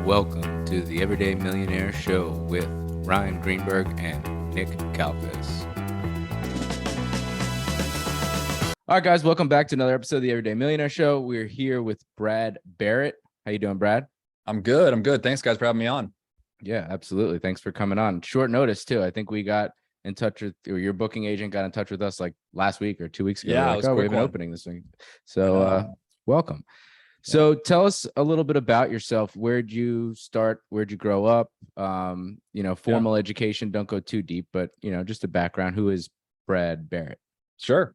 Welcome to the Everyday Millionaire Show with Ryan Greenberg and Nick Kalfas. All right, guys, welcome back to another episode of the Everyday Millionaire Show. We're here with Brad Barrett. How you doing, Brad? I'm good. Thanks, guys, for having me on. Yeah, absolutely. Thanks for coming on. Short notice, too. I think we got in touch with, or your booking agent got in touch with us like last week or 2 weeks ago. Yeah, like, we have an opening this week. So welcome. Yeah. So tell us a little bit about yourself. Where'd you start? Where'd you grow up? Formal education, don't go too deep, but, just a background. Who is Brad Barrett? Sure.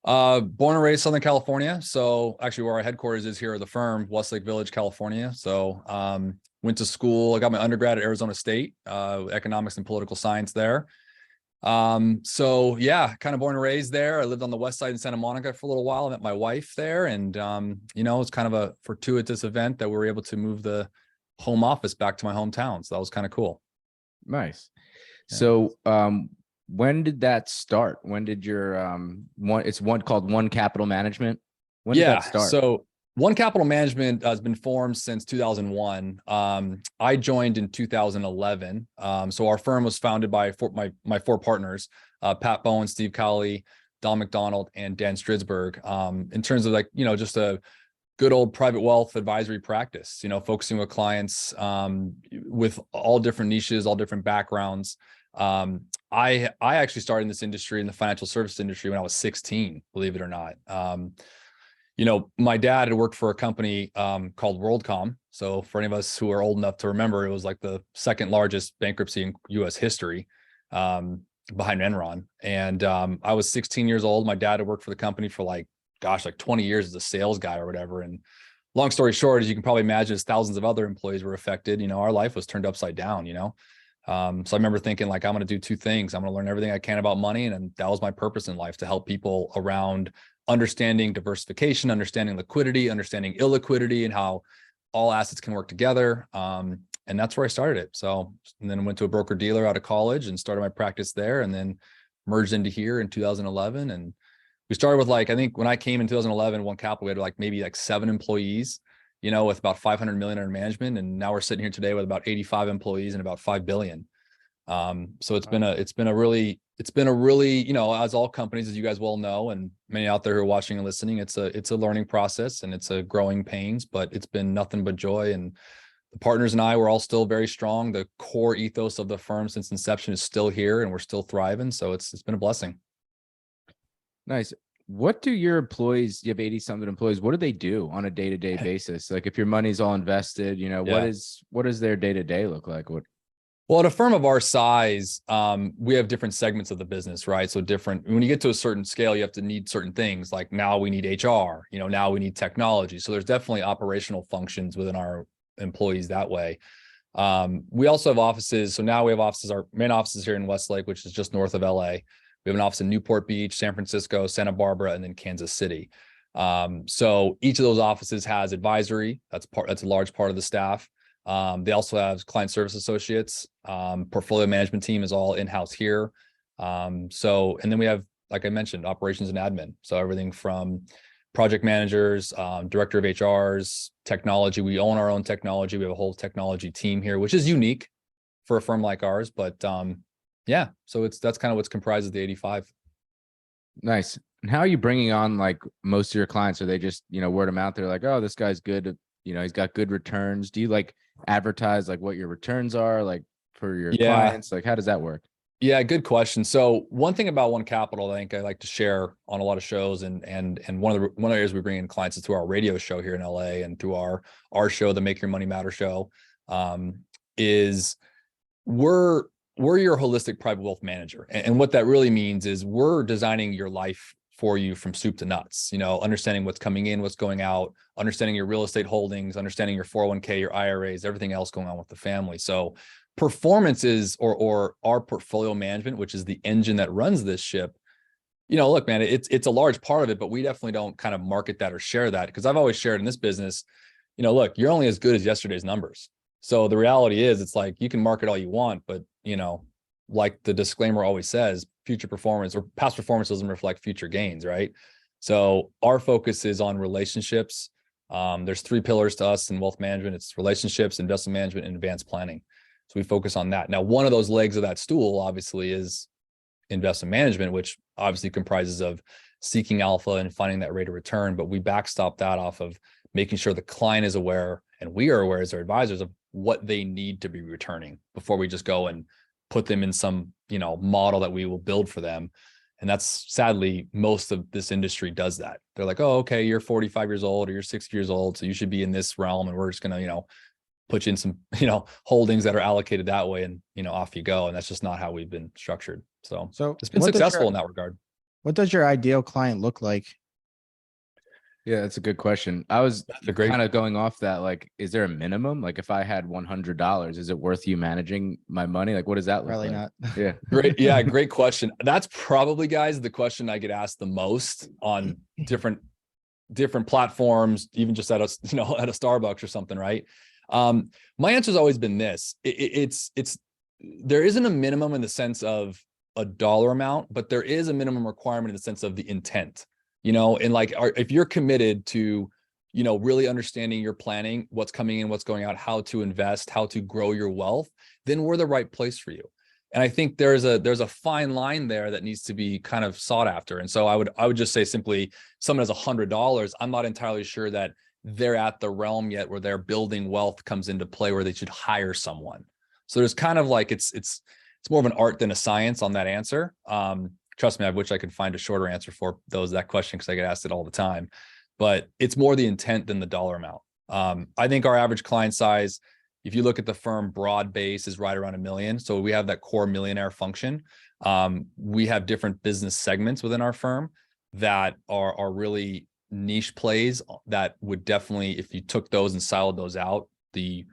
Born and raised Southern California. So actually where our headquarters is here at the firm, Westlake Village, California. So went to school. I got my undergrad at Arizona State, economics and political science there. Kind of born and raised there. I lived on the west side in Santa Monica for a little while. I met my wife there, and it's kind of a fortuitous event that we were able to move the home office back to my hometown. So that was kind of cool. Nice. Yeah. So when did that start? When did your called One Capital Management? When did that start? So One Capital Management has been formed since 2001. I joined in 2011. So our firm was founded by my four partners, Pat Bowen, Steve Cowley, Don McDonald, and Dan Stridsberg. In terms of just a good old private wealth advisory practice, focusing with clients with all different niches, all different backgrounds. I actually started in this industry, in the financial services industry, when I was 16, believe it or not. My dad had worked for a company called WorldCom. So for any of us who are old enough to remember, it was like the second largest bankruptcy in U.S. history, behind Enron. And I was 16 years old. My dad had worked for the company for like 20 years as a sales guy or whatever. And long story short, as you can probably imagine, as thousands of other employees were affected, our life was turned upside down, So I remember thinking, like, I'm going to do two things. I'm going to learn everything I can about money. And that was my purpose in life, to help people around understanding diversification, understanding liquidity, understanding illiquidity, and how all assets can work together. And that's where I started it. So, and then went to a broker dealer out of college and started my practice there, and then merged into here in 2011. And we started with I think when I came in 2011, One Capital, we had maybe 7 employees, with about 500 million under management. And now we're sitting here today with about 85 employees and about 5 billion. So it's been a really, as all companies, as you guys well know, and many out there who are watching and listening, it's a learning process, and it's a growing pains, but it's been nothing but joy. And the partners and I, we're all still very strong. The core ethos of the firm since inception is still here, and we're still thriving. So it's been a blessing. Nice. What do your employees, you have 80 something employees, what do they do on a day-to-day basis? Like, if your money's all invested, what does their day-to-day look like? Well, at a firm of our size, we have different segments of the business, right? So when you get to a certain scale, you have to need certain things. Like now we need HR, now we need technology. So there's definitely operational functions within our employees that way. We also have offices. So now we have offices, our main office is here in Westlake, which is just north of LA. We have an office in Newport Beach, San Francisco, Santa Barbara, and then Kansas City. So each of those offices has advisory. That's a large part of the staff. They also have client service associates. Portfolio management team is all in-house here. And then we have, like I mentioned, operations and admin. So everything from project managers, director of HRs, technology. We own our own technology. We have a whole technology team here, which is unique for a firm like ours. But so that's kind of what's comprised of the 85. Nice. And how are you bringing on most of your clients? Are they just, word of mouth? They're like, oh, this guy's good. He's got good returns. Do you advertise what your returns are for your clients? How does that work? Yeah, good question. So one thing about One Capital, I think I like to share on a lot of shows, and one of the areas we bring in clients is through our radio show here in LA, and through our show, the Make Your Money Matter show, is we're your holistic private wealth manager. And what that really means is we're designing your life for you from soup to nuts, understanding what's coming in, what's going out, understanding your real estate holdings, understanding your 401k, your IRAs, everything else going on with the family. So performance is, or our portfolio management, which is the engine that runs this ship. Look, man, it's a large part of it, but we definitely don't kind of market that or share that, because I've always shared in this business, look, you're only as good as yesterday's numbers. So the reality is, it's like, you can market all you want, but like the disclaimer always says, future performance or past performance doesn't reflect future gains, right? So our focus is on relationships, There's 3 pillars to us in wealth management. It's relationships, investment management, and advanced planning. So we focus on that. Now, one of those legs of that stool obviously is investment management, which obviously comprises of seeking alpha and finding that rate of return. But we backstop that off of making sure the client is aware, and we are aware as their advisors, of what they need to be returning before we just go and put them in some, model that we will build for them. And that's, sadly, most of this industry does that. They're like, oh, okay, you're 45 years old or you're 60 years old, so you should be in this realm, and we're just going to, put you in some, holdings that are allocated that way, and, off you go. And that's just not how we've been structured. So it's been successful in that regard. What does your ideal client look like? Yeah, that's a good question. I was That's a great- kind of going off that, like, is there a minimum? Like, if I had $100, is it worth you managing my money? Like, what does that look Probably like? not. Yeah. Great. Yeah. Great question. That's probably, guys, the question I get asked the most on different platforms, even just at a, at a Starbucks or something. Right. My answer has always been this. There isn't a minimum in the sense of a dollar amount, but there is a minimum requirement in the sense of the intent, and like, if you're committed to, really understanding your planning, what's coming in, what's going out, how to invest, how to grow your wealth, then we're the right place for you. And I think there's a fine line there that needs to be kind of sought after. And so I would just say simply, someone has $100, I'm not entirely sure that they're at the realm yet where their building wealth comes into play, where they should hire someone. So there's kind of like, it's more of an art than a science on that answer. Trust me, I wish I could find a shorter answer for that question, because I get asked it all the time, but it's more the intent than the dollar amount. I think our average client size, if you look at the firm broad base, is right around $1 million. So we have that core millionaire function. We have different business segments within our firm that are really niche plays that would definitely, if you took those and siloed those out, the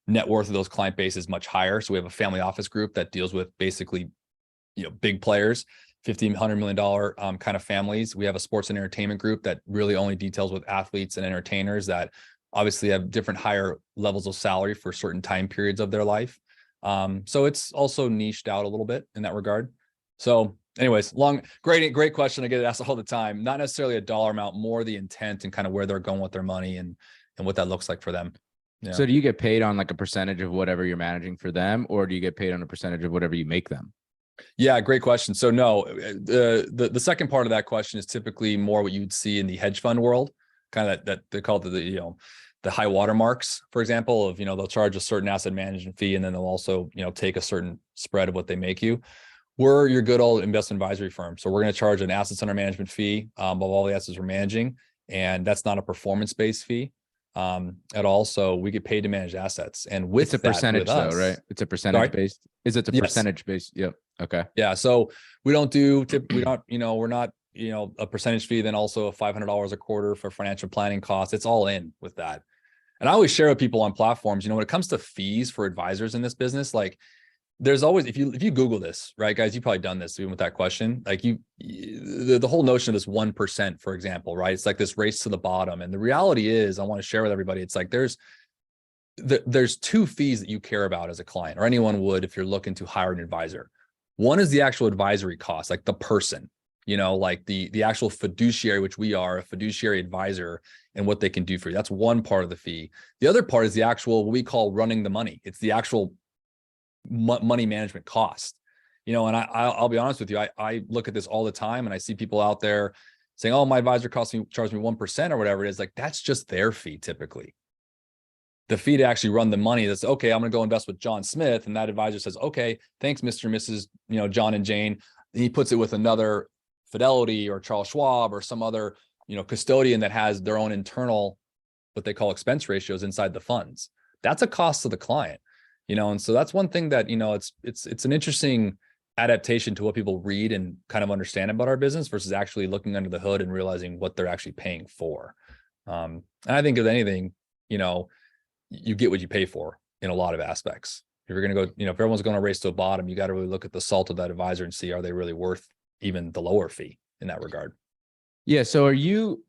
net worth of those client base is much higher. So we have a family office group that deals with basically, big players, $50, $100 million kind of families. We have a sports and entertainment group that really only details with athletes and entertainers that obviously have different higher levels of salary for certain time periods of their life. So it's also niched out a little bit in that regard. So anyways, great question. I get it asked all the time. Not necessarily a dollar amount, more the intent and kind of where they're going with their money and what that looks like for them. Yeah. So do you get paid on like a percentage of whatever you're managing for them, or do you get paid on a percentage of whatever you make them? Yeah, great question. So no, the second part of that question is typically more what you would see in the hedge fund world, kind of that they call it the high water marks, for example, of, they'll charge a certain asset management fee, and then they'll also, take a certain spread of what they make you. We're your good old investment advisory firm. So we're going to charge an assets under management fee of all the assets we're managing. And that's not a performance-based fee at all. So we get paid to manage assets. And with it's a percentage though, right? It's a percentage based. Is it a percentage based? Yep. Okay. Yeah. So we don't do we don't, we're not, a percentage fee, then also $500 a quarter for financial planning costs. It's all in with that. And I always share with people on platforms, when it comes to fees for advisors in this business, like, there's always, if you Google this, right, guys, you've probably done this even with that question, like the whole notion of this 1%, for example, right? It's like this race to the bottom. And the reality is, I want to share with everybody, it's like, there's 2 fees that you care about as a client, or anyone would, if you're looking to hire an advisor. One is the actual advisory cost, like the person, like the actual fiduciary, which we are, a fiduciary advisor, and what they can do for you. That's one part of the fee. The other part is the actual, what we call running the money. It's the actual money management cost, and I'll be honest with you. I look at this all the time, and I see people out there saying, oh, my advisor charge me 1% or whatever it is. Like, that's just their fee. Typically the fee to actually run the money, that's okay, I'm going to go invest with John Smith. And that advisor says, okay, thanks, Mr. and Mrs. John and Jane. And he puts it with another Fidelity or Charles Schwab or some other, custodian that has their own internal, what they call expense ratios inside the funds. That's a cost to the client. And so that's one thing that, it's an interesting adaptation to what people read and kind of understand about our business versus actually looking under the hood and realizing what they're actually paying for. And I think, if anything, you get what you pay for in a lot of aspects. If you're going to go, if everyone's going to race to a bottom, you got to really look at the salt of that advisor and see, are they really worth even the lower fee in that regard? Yeah. So are you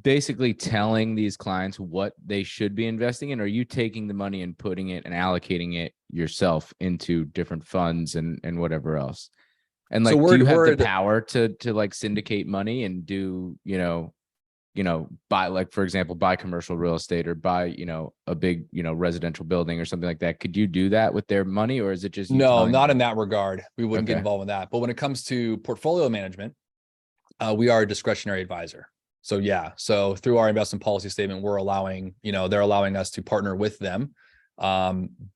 basically telling these clients what they should be investing in? Or are you taking the money and putting it and allocating it yourself into different funds and whatever else? And like, so do you have the power to like syndicate money and do, buy, like, for example, buy commercial real estate or buy, a big, residential building or something like that. Could you do that with their money, or is it just you No, telling not them? in that regard. We wouldn't get Okay. involved in that. But when it comes to portfolio management, we are a discretionary advisor. So yeah, so through our investment policy statement, we're allowing, they're allowing us to partner with them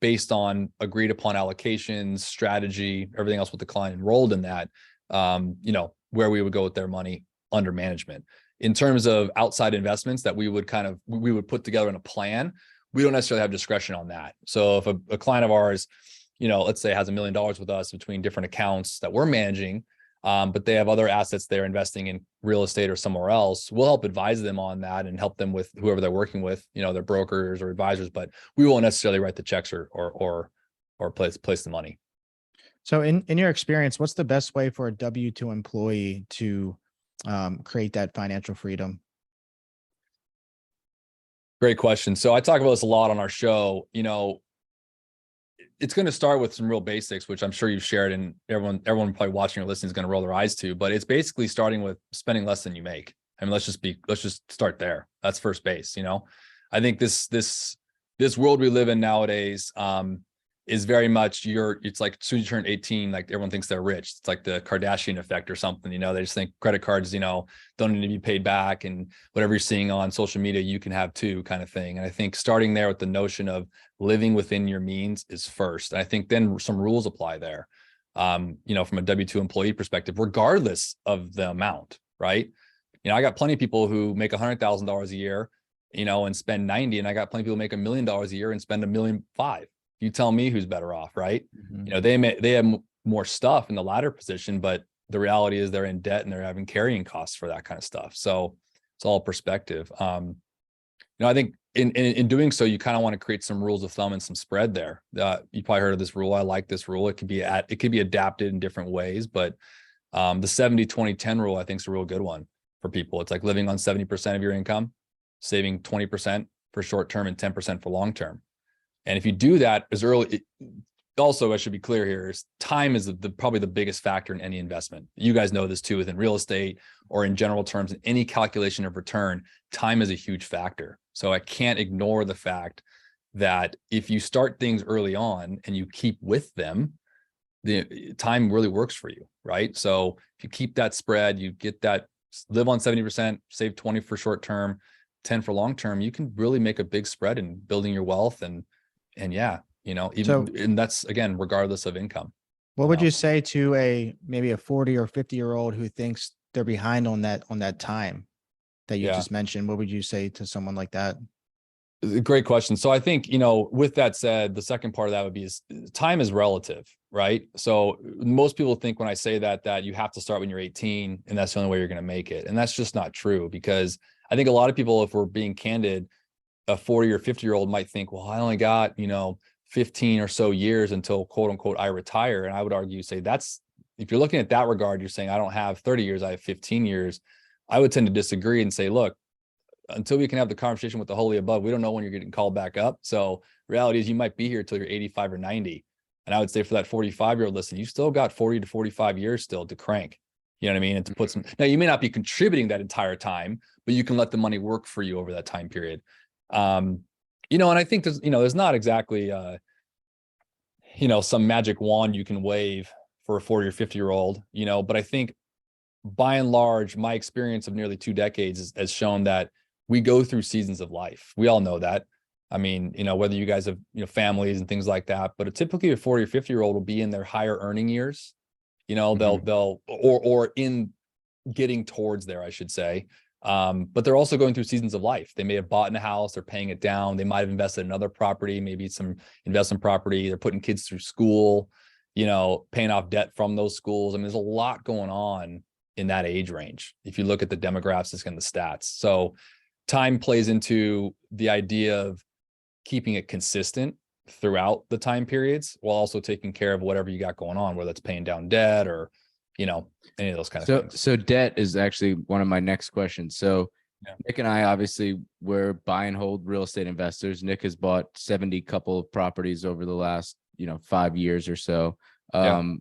based on agreed upon allocations, strategy, everything else with the client enrolled in that, where we would go with their money under management. In terms of outside investments that we would put together in a plan, we don't necessarily have discretion on that. So if a client of ours, let's say has $1 million with us between different accounts that we're managing, but they have other assets they're investing in real estate or somewhere else, we'll help advise them on that and help them with whoever they're working with, their brokers or advisors, but we won't necessarily write the checks or place the money. So in your experience, what's the best way for a W-2 employee to create that financial freedom? Great question. So I talk about this a lot on our show. It's going to start with some real basics, which I'm sure you've shared, and everyone probably watching or listening is going to roll their eyes to. But it's basically starting with spending less than you make. I mean, let's just start there. That's first base. I think this world we live in nowadays is very much it's like as soon as you turn 18, like everyone thinks they're rich. It's like the Kardashian effect or something, they just think credit cards, don't need to be paid back, and whatever you're seeing on social media, you can have too, kind of thing. And I think starting there with the notion of living within your means is first. And I think then some rules apply there, from a W-2 employee perspective, regardless of the amount, right? I got plenty of people who make $100,000 a year, and spend 90, and I got plenty of people who make $1 million a year and spend $1.5 million. You tell me who's better off, right? Mm-hmm. They have more stuff in the latter position, but the reality is they're in debt and they're having carrying costs for that kind of stuff. So it's all perspective. I think in doing so, you kind of want to create some rules of thumb and some spread there. You probably heard of this rule. I like this rule. It could be adapted in different ways, but the 70-20-10 rule, I think, is a real good one for people. It's like living on 70% of your income, saving 20% for short term and 10% for long term. And if you do that as early, also, I should be clear here, is time is probably the biggest factor in any investment. You guys know this too, within real estate or in general terms, in any calculation of return, time is a huge factor. So I can't ignore the fact that if you start things early on and you keep with them, the time really works for you, right? So if you keep that spread, you get that, live on 70%, save 20 for short term, 10 for long term, you can really make a big spread in building your wealth. And yeah, and that's, again, regardless of income. What would you say to maybe a 40 or 50-year-old who thinks they're behind on that time that you just mentioned? What would you say to someone like that? Great question. So I think, with that said, the second part of that would be time is relative, right? So most people think when I say that you have to start when you're 18 and that's the only way you're going to make it. And that's just not true, because I think a lot of people, if we're being candid, a 40 or 50-year-old might think, well, I only got, 15 or so years until quote unquote I retire. And I would argue, say if you're looking at that regard, you're saying I don't have 30 years, I have 15 years. I would tend to disagree and say, look, until we can have the conversation with the holy above, we don't know when you're getting called back up. So reality is you might be here until you're 85 or 90. And I would say for that 45-year-old, listen, you still got 40 to 45 years still to crank. You know what I mean? And to put now you may not be contributing that entire time, but you can let the money work for you over that time period. And I think there's not exactly, some magic wand you can wave for a 40 or 50-year-old, but I think by and large, my experience of nearly 2 decades has shown that we go through seasons of life. We all know that. I mean, whether you guys have, families and things like that, but typically a 40 or 50-year-old will be in their higher earning years, they'll or in getting towards there, I should say. But they're also going through seasons of life. They may have bought in a house, they're paying it down. They might have invested in another property, maybe some investment property. They're putting kids through school, paying off debt from those schools. I mean, there's a lot going on in that age range, if you look at the demographics and the stats. So time plays into the idea of keeping it consistent throughout the time periods, while also taking care of whatever you got going on, whether it's paying down debt or, any of those kind of things. So debt is actually one of my next questions. So Nick and I, obviously, we're buy and hold real estate investors. Nick has bought 70 couple of properties over the last, 5 years or so. And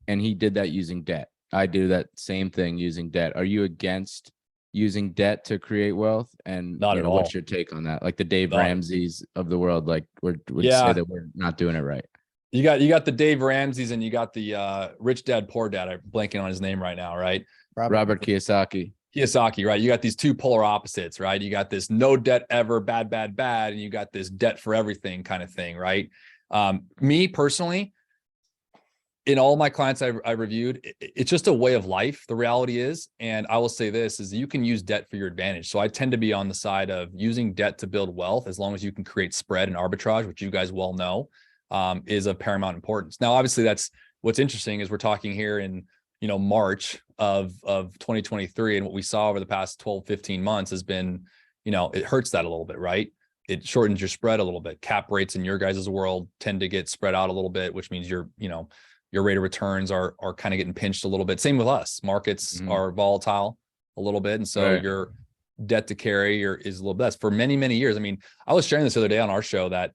he did that using debt. I do that same thing using debt. Are you against using debt to create wealth? And Not at what's all. your take on that? Like the Dave Not- Ramseys of the world, like would say Yeah. that we're not doing it right. You got the Dave Ramseys and you got the Rich Dad Poor Dad. I'm blanking on his name right now, right? Robert Kiyosaki. Kiyosaki, right? You got these two polar opposites, right? You got this no debt ever, bad, bad, bad, and you got this debt for everything kind of thing, right? Me personally, in all my clients I reviewed, it's just a way of life. The reality is, and I will say this, is you can use debt for your advantage. So I tend to be on the side of using debt to build wealth, as long as you can create spread and arbitrage, which you guys well know is of paramount importance. Now, obviously, that's what's interesting is we're talking here in March of 2023, and what we saw over the past 12, 15 months has been, it hurts that a little bit, right? It shortens your spread a little bit. Cap rates in your guys' world tend to get spread out a little bit, which means your rate of returns are kind of getting pinched a little bit. Same with us. Markets are volatile a little bit. And so your debt to carry is a little less for many, many years. I mean, I was sharing this the other day on our show that,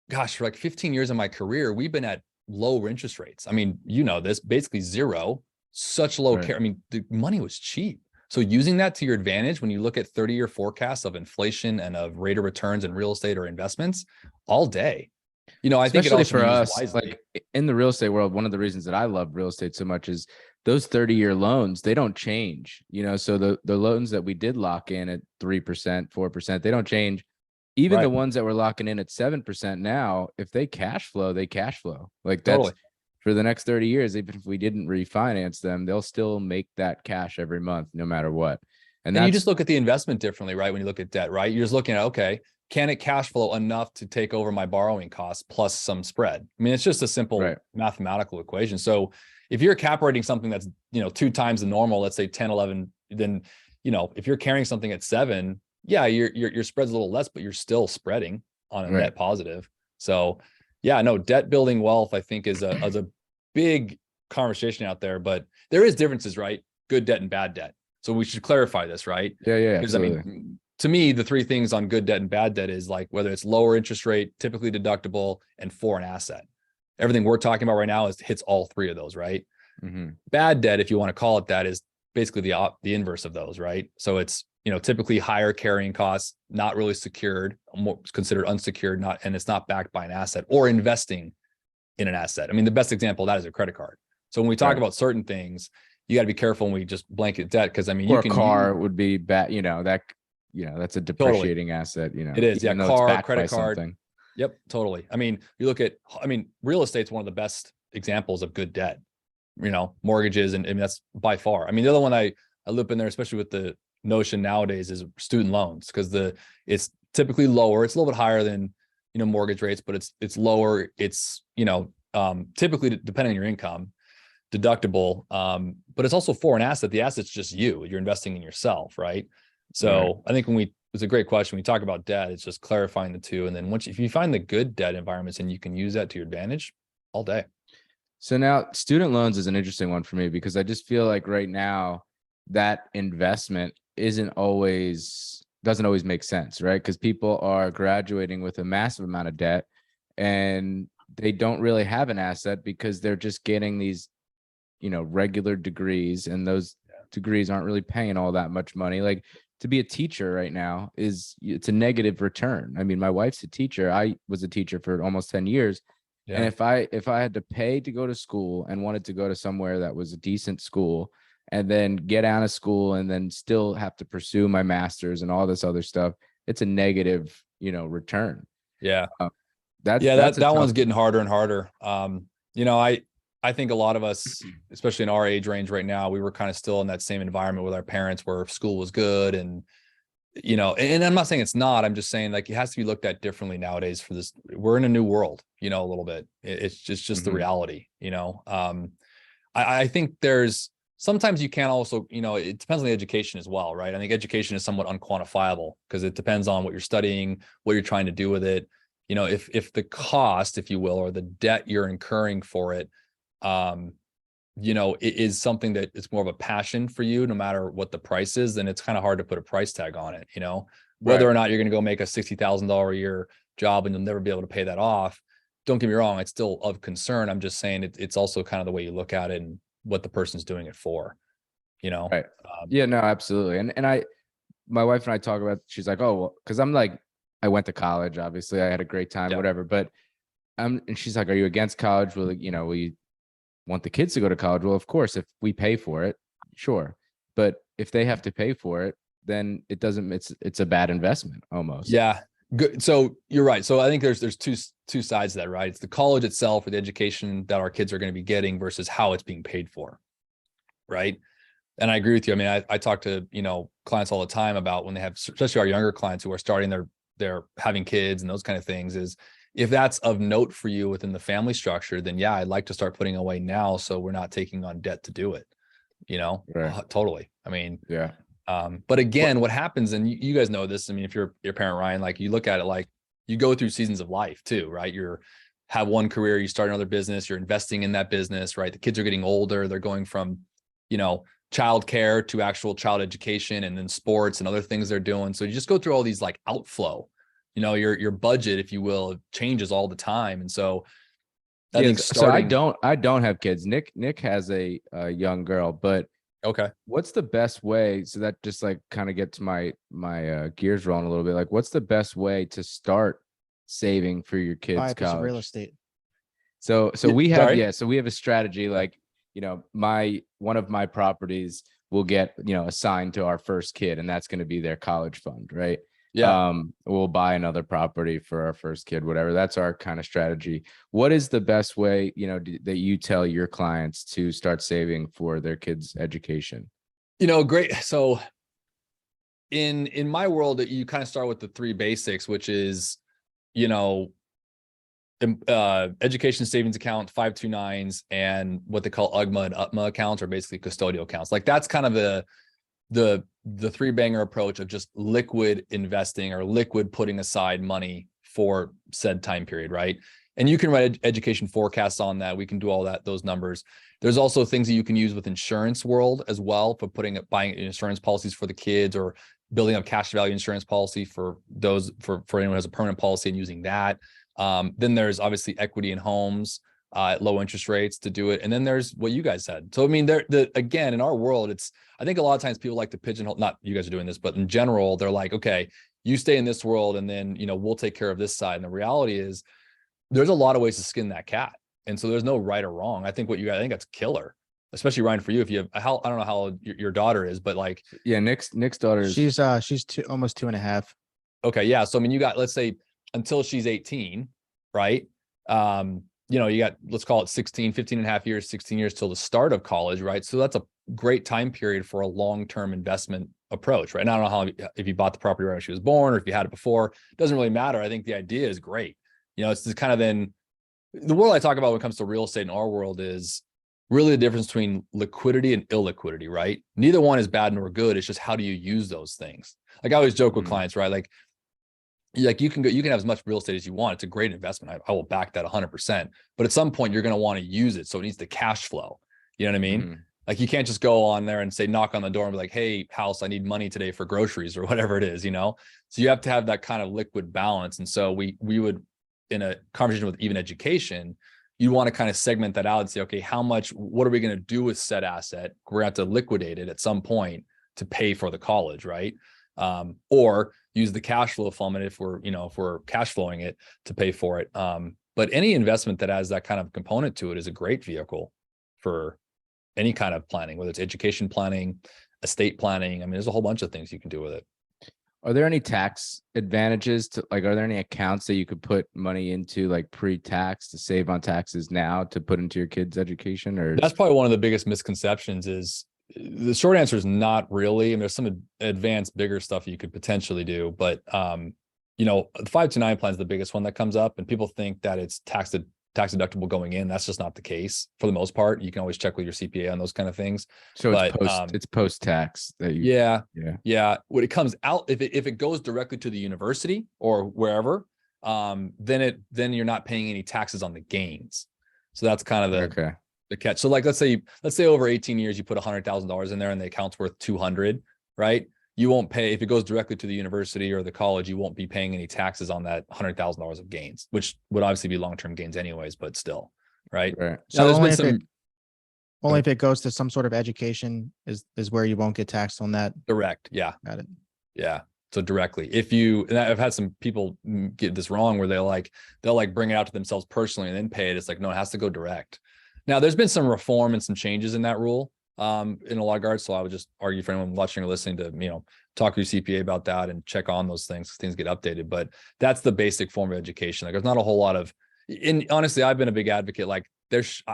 gosh, for like 15 years of my career, we've been at low interest rates. I mean, this basically zero, such low care. I mean, the money was cheap. So using that to your advantage, when you look at 30-year forecasts of inflation and of rate of returns in real estate or investments all day, I think it Especially also for be used us, wisely. like in the real estate world, one of the reasons that I love real estate so much is those 30-year loans, they don't change, so the loans that we did lock in at 3%, 4%, they don't change. Even the ones that we're locking in at 7% now, if they cash flow, they cash flow. Like that's for the next 30 years, even if we didn't refinance them, they'll still make that cash every month, no matter what. And you just look at the investment differently, right? When you look at debt, right? You're just looking at, okay, can it cash flow enough to take over my borrowing costs plus some spread? I mean, it's just a simple mathematical equation. So if you're cap rating something that's, 2 times the normal, let's say 10, 11, then, if you're carrying something at 7, yeah, your spread's a little less, but you're still spreading on a net positive. So yeah, no, debt building wealth, I think is a big conversation out there, but there is differences, right? Good debt and bad debt. So we should clarify this, right? Yeah. Because I mean, to me, the 3 things on good debt and bad debt is like whether it's lower interest rate, typically deductible, and foreign asset. Everything we're talking about right now hits all 3 of those, right? Bad debt, if you want to call it that, is basically the inverse of those, right? So it's typically higher carrying costs, not really secured, more considered unsecured, and it's not backed by an asset or investing in an asset. I mean, the best example of that is a credit card. So when we talk about certain things, you got to be careful when we just blanket debt, because I mean, or a car would be bad, that's a depreciating asset, It is, yeah. Car, credit card. Something. Yep, totally. I mean, you look at, real estate's one of the best examples of good debt, mortgages, and that's by far. I mean, the other one I loop in there, especially with the notion nowadays, is student loans, because it's typically lower. It's a little bit higher than, mortgage rates, but it's lower. It's, typically, depending on your income, deductible, but it's also foreign asset. The asset's just you're investing in yourself, right? So I think it's a great question. When we talk about debt, it's just clarifying the two. And then if you find the good debt environments and you can use that to your advantage all day. So now student loans is an interesting one for me, because I just feel like right now that investment doesn't always make sense, right? Because people are graduating with a massive amount of debt and they don't really have an asset because they're just getting these, regular degrees, and those degrees aren't really paying all that much money. Like to be a teacher right now it's a negative return. I mean, my wife's a teacher. I was a teacher for almost 10 years. And if I had to pay to go to school and wanted to go to somewhere that was a decent school, and then get out of school and then still have to pursue my master's and all this other stuff, it's a negative, return. Yeah. That's that one's getting harder and harder. I think a lot of us, especially in our age range right now, we were kind of still in that same environment with our parents where school was good. And, and I'm not saying it's not, I'm just saying like it has to be looked at differently nowadays for this. We're in a new world, a little bit. It's just the reality, I think sometimes you can also, it depends on the education as well, right? I think education is somewhat unquantifiable because it depends on what you're studying, what you're trying to do with it. If the cost, if you will, or the debt you're incurring for it, it is something that it's more of a passion for you, no matter what the price is, then it's kind of hard to put a price tag on it, whether or not you're going to go make a $60,000 a year job and you'll never be able to pay that off. Don't get me wrong. It's still of concern. I'm just saying it's also kind of the way you look at it and what the person's doing it for. you know? Right. Yeah, no, absolutely. And my wife and I talk about, she's like, oh, well, cause I'm like, I went to college, obviously I had a great time, Yeah. whatever, but and she's like, are you against college? Will you want the kids to go to college? Well, of course, if we pay for it, sure. But if they have to pay for it, then it doesn't, it's a bad investment almost. Yeah. Good. So you're right. So I think there's two sides to that, right? It's the college itself or the education that our kids are going to be getting versus how it's being paid for. Right. And I agree with you. I mean, I talk to, clients all the time about when they have, especially our younger clients who are starting they're having kids and those kind of things, is if that's of note for you within the family structure, then yeah, I'd like to start putting away now. So we're not taking on debt to do it, Right. totally. I mean, Yeah. but again, what happens, and you guys know this, I mean, if you're your parent, Ryan, like you look at it, like you go through seasons of life too, right? Have one career, you start another business, you're investing in that business, right? The kids are getting older. They're going from, childcare to actual child education and then sports and other things they're doing. So you just go through all these like outflow, your budget, if you will, changes all the time. And so I think I don't have kids. Nick has a young girl, but okay. what's the best way? So that just like kind of gets my gears rolling a little bit. Like, what's the best way to start saving for your kids' Buy a piece of real college? estate. So we have, Sorry? so we have a strategy, like, one of my properties will get, assigned to our first kid, and that's going to be their college fund, right? Yeah. We'll buy another property for our first kid, whatever. That's our kind of strategy. What is the best way, that you tell your clients to start saving for their kids' education? Great. So in my world, you kind of start with the three basics, which is, education savings account, 529s, and what they call UGMA and UTMA accounts, are basically custodial accounts. Like that's kind of the three banger approach of just liquid investing or liquid putting aside money for said time period, right? And you can write education forecasts on that. We can do all those numbers. There's also things that you can use with insurance world as well for buying insurance policies for the kids, or building up cash value insurance policy for anyone who has a permanent policy and using that. Then there's obviously equity in homes at low interest rates to do it. And then there's what you guys said. So, I mean, again, in our world, I think a lot of times people like to pigeonhole, not you guys are doing this, but in general, they're like, okay, you stay in this world and then, we'll take care of this side. And the reality is there's a lot of ways to skin that cat. And so there's no right or wrong. I think I think that's killer, especially Ryan, for you, if you have, I don't know how old your daughter is, but like, yeah, Nick's daughter is, she's almost 2.5. okay. Yeah. So, I mean, you got, let's say until she's 18, right? You got, let's call it 15 and a half years, 16 years till the start of college, right? So that's a great time period for a long-term investment approach, right? And I don't know if you bought the property right when she was born or if you had it before, it doesn't really matter. I think the idea is great. It's just kind of in the world I talk about when it comes to real estate in our world is really the difference between liquidity and illiquidity, right? Neither one is bad nor good. It's just how do you use those things? Like I always joke with clients, right? Like you can have as much real estate as you want. It's a great investment. I will back that 100%. But at some point, you're going to want to use it. So it needs the cash flow. You know what I mean? Mm-hmm. Like you can't just go on there and say, knock on the door and be like, hey, house, I need money today for groceries or whatever it is, So you have to have that kind of liquid balance. And so we would, in a conversation with even education, you want to kind of segment that out and say, okay, what are we going to do with said asset? We're going to have to liquidate it at some point to pay for the college, right? Or use the cash flow from it if we're cash flowing it to pay for it. But any investment that has that kind of component to it is a great vehicle for any kind of planning, whether it's education planning, estate planning. I mean, there's a whole bunch of things you can do with it. Are there any tax advantages are there any accounts that you could put money into like pre-tax to save on taxes now to put into your kids' education? Or that's probably one of the biggest misconceptions. Is the short answer is not really. I mean, there's some advanced, bigger stuff you could potentially do, but the 529 plan is the biggest one that comes up, and people think that it's tax deductible going in. That's just not the case for the most part. You can always check with your CPA on those kind of things. So it's post-tax that you. Yeah. When it comes out, if it goes directly to the university or wherever, then you're not paying any taxes on the gains. So that's kind of the catch. So like, let's say over 18 years, you put $100,000 in there and the account's worth 200, right? You won't pay, if it goes directly to the university or the college, you won't be paying any taxes on that $100,000 of gains, which would obviously be long-term gains anyways, but still, right? Right. Now, So Only if it goes to some sort of education is where you won't get taxed on that. Direct. Yeah. Got it. Yeah. So directly, if you, and I've had some people get this wrong where they'll like bring it out to themselves personally and then pay it. It's like, no, it has to go direct. Now there's been some reform and some changes in that rule in a lot of regards. So I would just argue for anyone watching or listening to, talk to your CPA about that and check on those things. Things get updated, but that's the basic form of education. Like there's not a whole lot of, honestly, I've been a big advocate. Like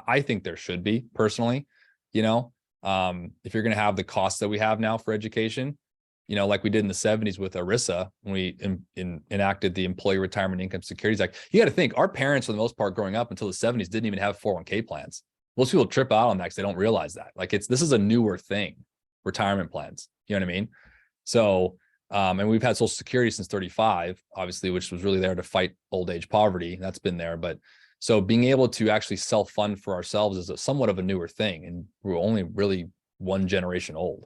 I think there should be personally, if you're going to have the costs that we have now for education, like we did in the 70s with ERISA, when we enacted the Employee Retirement Income Securities Act. You got to think our parents, for the most part, growing up until the 70s, didn't even have 401k plans. Most people trip out on that because they don't realize that. Like this is a newer thing, retirement plans. You know what I mean? So, and we've had Social Security since 35, obviously, which was really there to fight old age poverty. That's been there. But so being able to actually self-fund for ourselves is somewhat of a newer thing. And we're only really one generation old.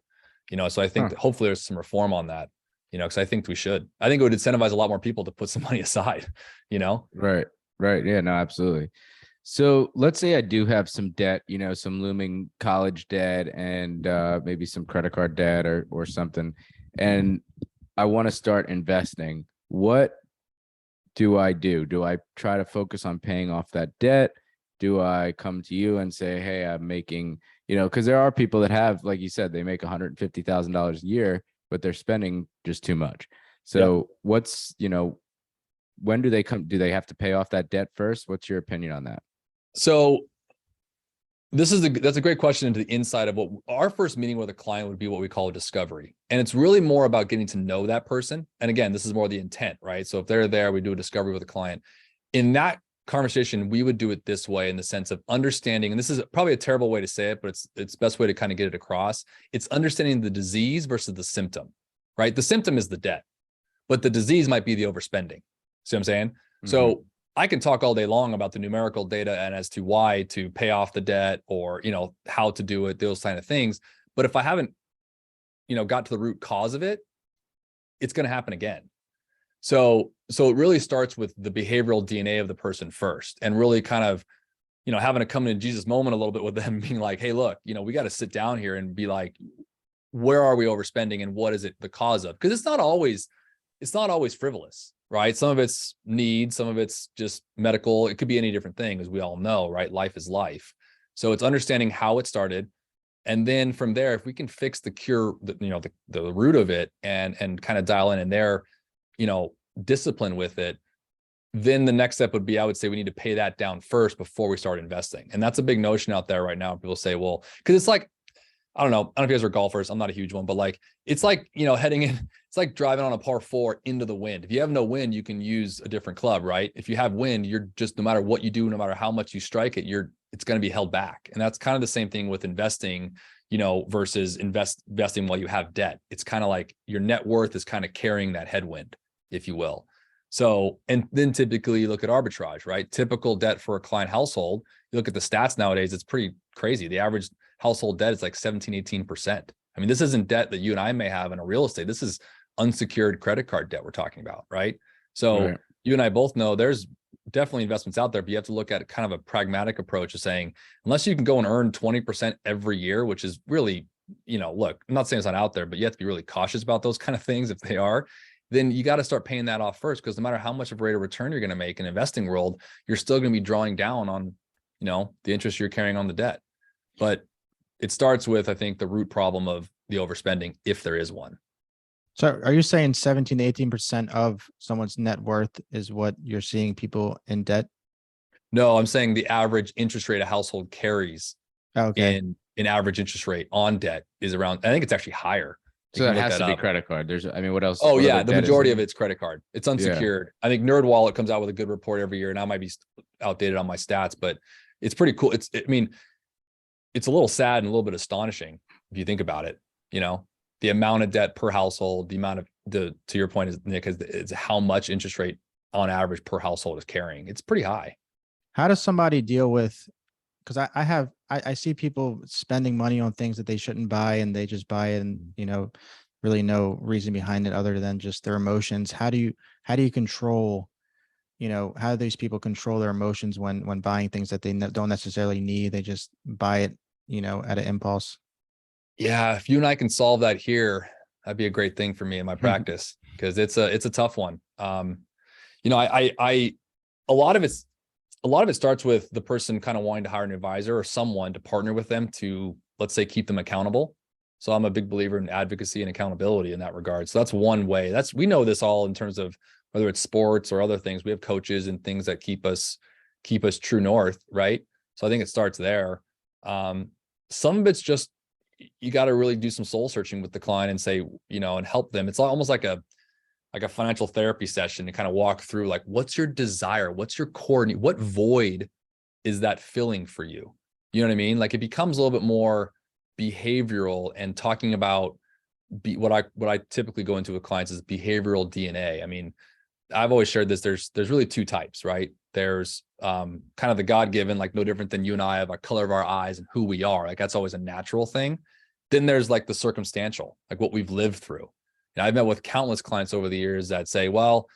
So I think that hopefully there's some reform on that, because I think we should. I think it would incentivize a lot more people to put some money aside, Right. Yeah, no, absolutely. So let's say I do have some debt, some looming college debt and maybe some credit card debt or something, and I want to start investing. What do I do? Do I try to focus on paying off that debt? Do I come to you and say, hey, I'm making, because there are people that have, like you said, they make $150,000 a year, but they're spending just too much. So what's, when do they do they have to pay off that debt first? What's your opinion on that? So that's a great question into the inside of what our first meeting with a client would be, what we call a discovery. And it's really more about getting to know that person. And again, this is more the intent, right? So if they're there, we do a discovery with a client. In that conversation, we would do it this way, in the sense of understanding, and this is probably a terrible way to say it, but it's best way to kind of get it across. It's understanding the disease versus the symptom, right? The symptom is the debt, but the disease might be the overspending. See what I'm saying? Mm-hmm. So I can talk all day long about the numerical data and as to why to pay off the debt, or, how to do it, those kind of things. But if I haven't, got to the root cause of it, it's going to happen again. So it really starts with the behavioral DNA of the person first, and really kind of, having a come to Jesus moment a little bit with them, being like, hey, look, we got to sit down here and be like, where are we overspending and what is it the cause of? Because it's not always frivolous, right? Some of it's need, some of it's just medical. It could be any different thing, as we all know, right? Life is life. So it's understanding how it started. And then from there, if we can fix the root of it and kind of dial in there, discipline with it, then the next step would be, I would say we need to pay that down first before we start investing. And that's a big notion out there right now. People say, well, because it's like, I don't know if you guys are golfers. I'm not a huge one, but like, it's like, heading in, it's like driving on a par 4 into the wind. If you have no wind, you can use a different club, right? If you have wind, you're just, no matter what you do, no matter how much you strike it, it's going to be held back. And that's kind of the same thing with investing, versus investing while you have debt. It's kind of like your net worth is kind of carrying that headwind, if you will. So, and then typically you look at arbitrage, right? Typical debt for a client household, you look at the stats nowadays, it's pretty crazy. The average household debt is like 17-18%. I mean, this isn't debt that you and I may have in a real estate. This is unsecured credit card debt we're talking about, right? So You and I both know there's definitely investments out there, but you have to look at kind of a pragmatic approach of saying, unless you can go and earn 20% every year, which is really, look, I'm not saying it's not out there, but you have to be really cautious about those kind of things if they are. Then you got to start paying that off first, because no matter how much of a rate of return you're going to make in the investing world, you're still going to be drawing down on, the interest you're carrying on the debt. But it starts with, I think, the root problem of the overspending, if there is one. So are you saying 17 to 18% of someone's net worth is what you're seeing people in debt? No, I'm saying the average interest rate a household carries in average interest rate on debt is around, I think it's actually higher. So that has to be credit card. What else? Oh yeah, the majority of it's credit card. It's unsecured. Yeah. I think NerdWallet comes out with a good report every year, and I might be outdated on my stats, but it's pretty cool. It's a little sad and a little bit astonishing if you think about it. The amount of debt per household, the amount of to your point is, Nick, is how much interest rate on average per household is carrying. It's pretty high. How does somebody deal with, because I see people spending money on things that they shouldn't buy, and they just buy it, and really no reason behind it other than just their emotions. How do you control, how do these people control their emotions when buying things that they don't necessarily need? They just buy it at an impulse? Yeah, if you and I can solve that here, that'd be a great thing for me in my practice, because it's a tough one. I a lot of it starts with the person kind of wanting to hire an advisor or someone to partner with them to, let's say, keep them accountable. So I'm a big believer in advocacy and accountability in that regard. So that's one way. We know this all in terms of whether it's sports or other things. We have coaches and things that keep us true north, right? So I think it starts there. Some of it's just, you got to really do some soul searching with the client and say, and help them. It's almost like a financial therapy session to kind of walk through, like, what's your desire? What's your core need? What void is that filling for you? You know what I mean? Like, it becomes a little bit more behavioral and talking about what I typically go into with clients is behavioral DNA. I mean, I've always shared this. There's really two types, right? There's kind of the God-given, like no different than you and I have a color of our eyes and who we are. Like, that's always a natural thing. Then there's like the circumstantial, like what we've lived through. And I've met with countless clients over the years that say, well,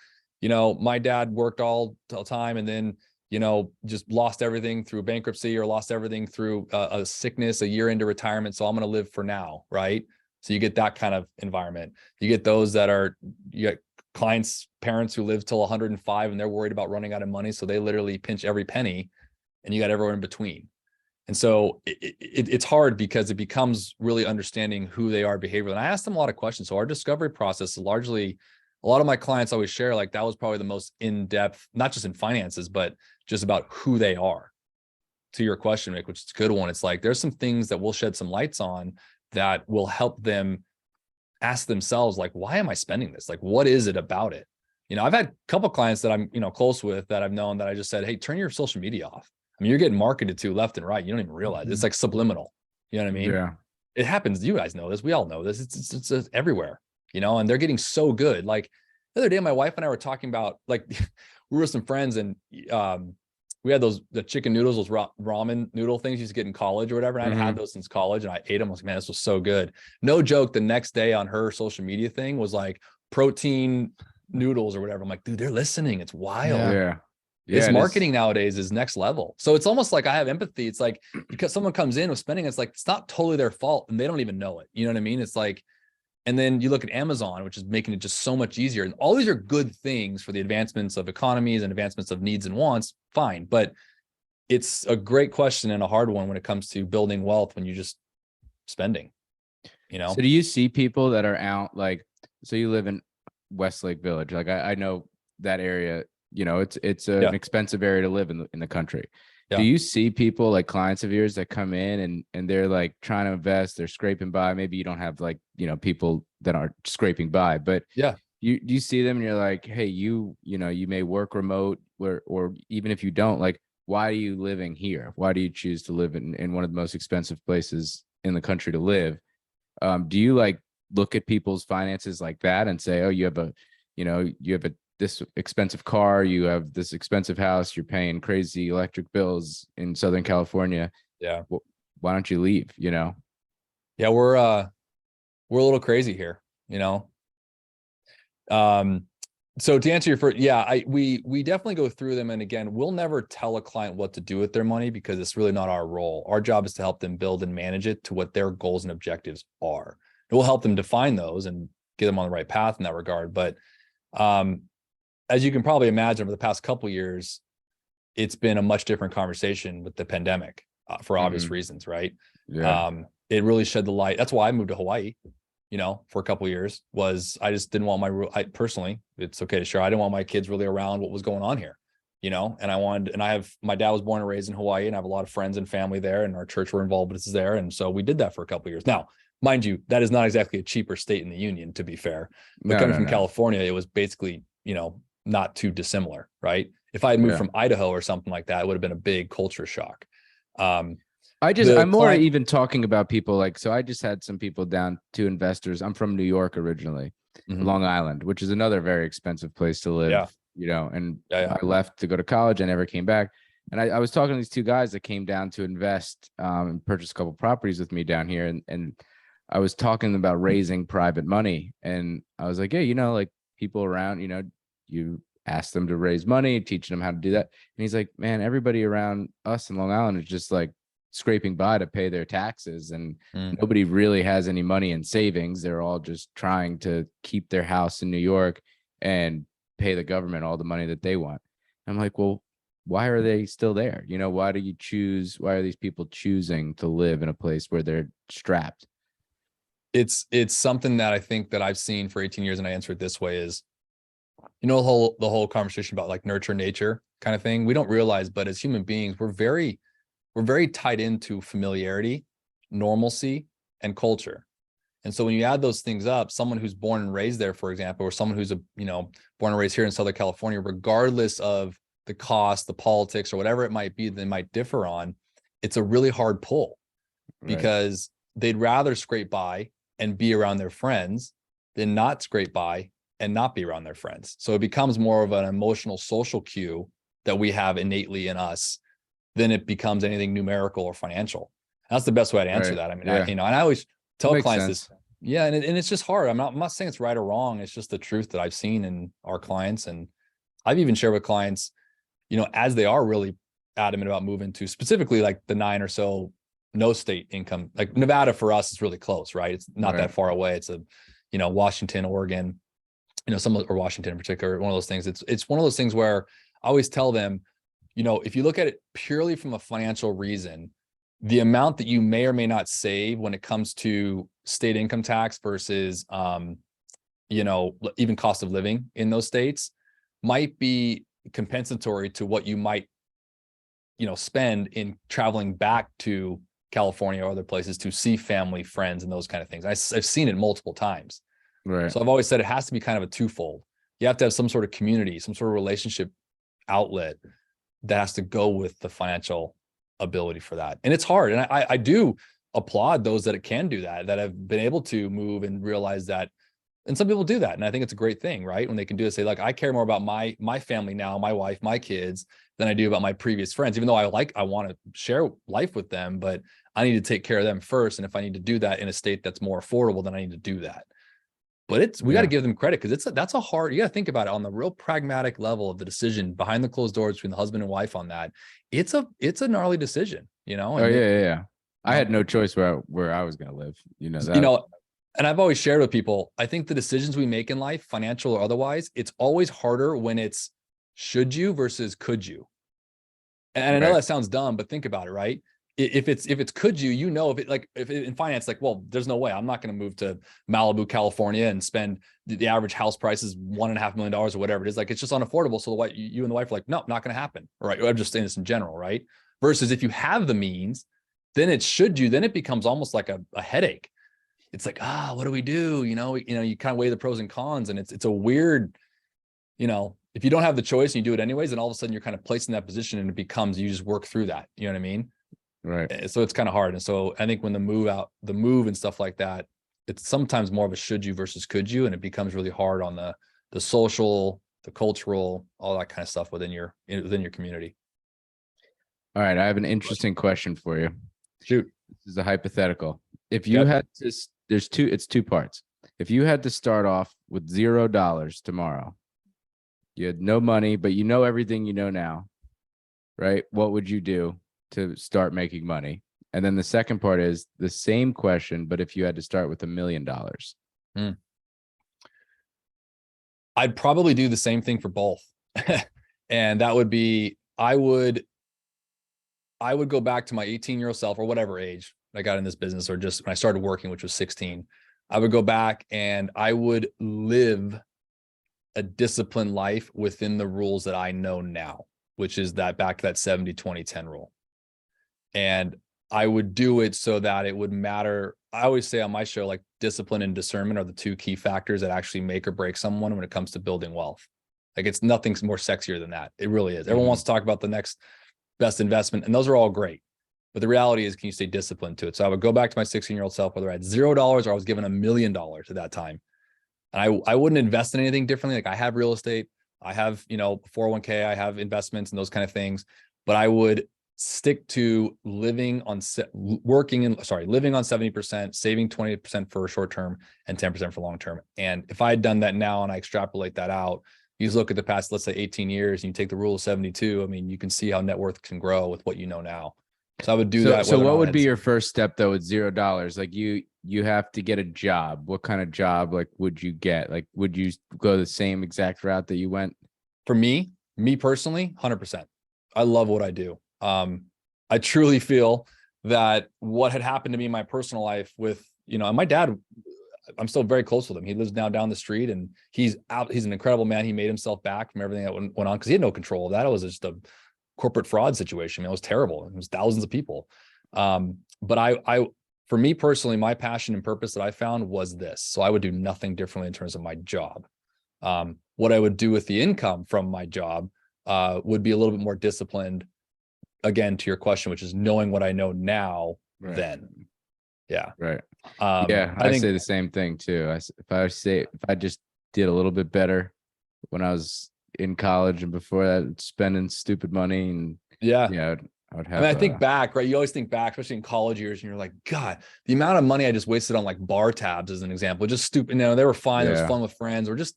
my dad worked all the time and then, just lost everything through bankruptcy or lost everything through a sickness a year into retirement. So I'm going to live for now. Right. So you get that kind of environment. You get those you get clients, parents who live till 105 and they're worried about running out of money. So they literally pinch every penny, and you got everyone in between. And so it's hard because it becomes really understanding who they are behaviorally. And I asked them a lot of questions. So our discovery process is largely, a lot of my clients always share, like, that was probably the most in-depth, not just in finances, but just about who they are. To your question, Rick, which is a good one. It's like, there's some things that we'll shed some lights on that will help them ask themselves, like, why am I spending this? Like, what is it about it? I've had a couple of clients that I'm, close with, that I've known, that I just said, hey, turn your social media off. I mean, you're getting marketed to left and right. You don't even realize it. It's like subliminal. You know what I mean? Yeah. It happens. You guys know this. We all know this. It's everywhere, and they're getting so good. Like, the other day, my wife and I were talking about, like, we were with some friends, and we had the chicken noodles, those ramen noodle things you used to get in college or whatever. And I hadn't had those since college, and I ate them. I was like, man, this was so good. No joke. The next day on her social media thing was like protein noodles or whatever. I'm like, dude, they're listening. It's wild. Yeah. It's marketing nowadays is next level. So it's almost like I have empathy. It's like, because someone comes in with spending, it's like, it's not totally their fault and they don't even know it. You know what I mean? It's like, and then you look at Amazon, which is making it just so much easier. And all these are good things for the advancements of economies and advancements of needs and wants. Fine. But it's a great question and a hard one when it comes to building wealth when you're just spending, So do you see people that are out, like, so you live in Westlake Village. Like, I know that area, it's an expensive area to live in the country. Yeah. Do you see people, like clients of yours, that come in and they're like trying to invest, they're scraping by? Maybe you don't have, like, people that aren't scraping by, but yeah, you see them and you're like, hey, you may work remote, or even if you don't, like, why are you living here? Why do you choose to live in one of the most expensive places in the country to live? Do you, like, look at people's finances like that and say, oh, you have this expensive car, you have this expensive house, you're paying crazy electric bills in Southern California. Yeah. Why don't you leave? Yeah, we're a little crazy here, So to answer your first, we definitely go through them. And again, we'll never tell a client what to do with their money, because it's really not our role. Our job is to help them build and manage it to what their goals and objectives are. And we'll help them define those and get them on the right path in that regard. But as you can probably imagine, over the past couple of years, it's been a much different conversation with the pandemic for obvious reasons, right? Yeah. It really shed the light. That's why I moved to Hawaii, for a couple of years. I just didn't want I personally, it's okay to share, I didn't want my kids really around what was going on here, and my dad was born and raised in Hawaii, and I have a lot of friends and family there, and our church were involved with us there. And so we did that for a couple of years. Now, mind you, that is not exactly a cheaper state in the union, to be fair, but coming from California, it was basically, not too dissimilar, right? If I had moved from Idaho or something like that, it would have been a big culture shock. I'm more even talking about people like, so I just had some people down, to investors. I'm from New York originally, Long Island, which is another very expensive place to live, and I left to go to college. I never came back. And I was talking to these two guys that came down to invest and purchase a couple properties with me down here. And I was talking about raising private money. And I was like, yeah, like, people around, you ask them to raise money, teaching them how to do that. And he's like, man, everybody around us in Long Island is just like scraping by to pay their taxes, and Mm. nobody really has any money in savings. They're all just trying to keep their house in New York and pay the government all the money that they want. I'm like, well, why are they still there? You know, why are these people choosing to live in a place where they're strapped? It's something that I think that I've seen for 18 years, and I answer it this way is, the whole conversation about like nurture nature kind of thing. We don't realize, but as human beings, we're very tied into familiarity, normalcy, and culture. And so when you add those things up, someone who's born and raised there, for example, or someone who's born and raised here in Southern California, regardless of the cost, the politics, or whatever it might be, they might differ on, it's a really hard pull because they'd rather scrape by and be around their friends than not scrape by and not be around their friends. So it becomes more of an emotional social cue that we have innately in us than it becomes anything numerical or financial. That's the best way to answer that. I mean, and I always tell clients this. Yeah. And it's just hard. I'm not saying it's right or wrong. It's just the truth that I've seen in our clients. And I've even shared with clients, as they are really adamant about moving to specifically like the 9 or so no state income, like Nevada for us is really close, right? It's not that far away. It's Washington, Oregon, or Washington in particular, one of those things. It's one of those things where I always tell them, if you look at it purely from a financial reason, the amount that you may or may not save when it comes to state income tax versus, even cost of living in those states might be compensatory to what you might, spend in traveling back to California or other places to see family, friends, and those kind of things. I've seen it multiple times. Right. So I've always said it has to be kind of a twofold. You have to have some sort of community, some sort of relationship outlet that has to go with the financial ability for that. And it's hard. And I do applaud those that can do that have been able to move and realize that. And some people do that. And I think it's a great thing, right? When they can do it, say, like, I care more about my family now, my wife, my kids, than I do about my previous friends, even though I want to share life with them, but I need to take care of them first. And if I need to do that in a state that's more affordable, then I need to do that. But we got to give them credit, because that's a hard, you got to think about it on the real pragmatic level of the decision behind the closed doors between the husband and wife on that. It's a gnarly decision, And I had no choice where I was going to live, and I've always shared with people, I think the decisions we make in life, financial or otherwise, it's always harder when it's should you versus could you. And I know that sounds dumb, but think about it, right? If it's could you, if in finance, like, well, there's no way I'm not going to move to Malibu, California and spend the average house price is $1.5 million or whatever it is. Like, it's just unaffordable. So you and the wife are like, no, not going to happen. Right. I'm just saying this in general. Right. Versus if you have the means, then it becomes almost like a headache. It's like, what do we do? You kind of weigh the pros and cons, and it's a weird, if you don't have the choice and you do it anyways, then all of a sudden you're kind of placed in that position, and it becomes, you just work through that. You know what I mean? Right. So it's kind of hard. And so I think when the move and stuff like that, it's sometimes more of a should you versus could you. And it becomes really hard on the social, the cultural, all that kind of stuff within your community. All right. I have an interesting question for you. Shoot. This is a hypothetical. If you had to, it's two parts. If you had to start off with $0 tomorrow, you had no money, but you know everything you know now, right? What would you do to start making money? And then the second part is the same question, but if you had to start with $1 million. I'd probably do the same thing for both. And that would be, I would go back to my 18-year-old self, or whatever age I got in this business, or just when I started working, which was 16. I would go back and I would live a disciplined life within the rules that I know now, which is that back to that 70-20-10 rule. And I would do it so that it would matter. I always say on my show, like, discipline and discernment are the two key factors that actually make or break someone when it comes to building wealth. Like, it's nothing more sexier than that. It really is. Everyone wants to talk about the next best investment, and those are all great. But the reality is, can you stay disciplined to it? So I would go back to my 16-year-old self, whether I had $0 or I was given $1 million at that time. And I wouldn't invest in anything differently. Like, I have real estate, I have, 401k, I have investments and those kind of things, but I would stick to living on 70%, saving 20% for short term and 10% for long term. And if I had done that now and I extrapolate that out, you just look at the past, let's say 18 years, and you take the rule of 72. I mean, you can see how net worth can grow with what you know now. So I would do So, that. so whether or what not would be it's- your first step though with $0? Like you have to get a job. What kind of job like would you get? Like would you go the same exact route that you went? For me personally, 100%. I love what I do. I truly feel that what had happened to me in my personal life with, and my dad, I'm still very close with him. He lives now down the street and he's out. He's an incredible man. He made himself back from everything that went on because he had no control of that. It was just a corporate fraud situation. It was terrible. It was thousands of people. But for me personally, my passion and purpose that I found was this. So I would do nothing differently in terms of my job. What I would do with the income from my job would be a little bit more disciplined. Again, to your question, which is knowing what I know now, Right. then. Yeah. Right. I I think, say the same thing too. If I just did a little bit better when I was in college and before that, spending stupid money and yeah. I would I have. mean, I think back, right? You always think back, especially in college years, and you're like, God, the amount of money I just wasted on like bar tabs as an example, just stupid. They were fine. It was Yeah. fun with friends, or just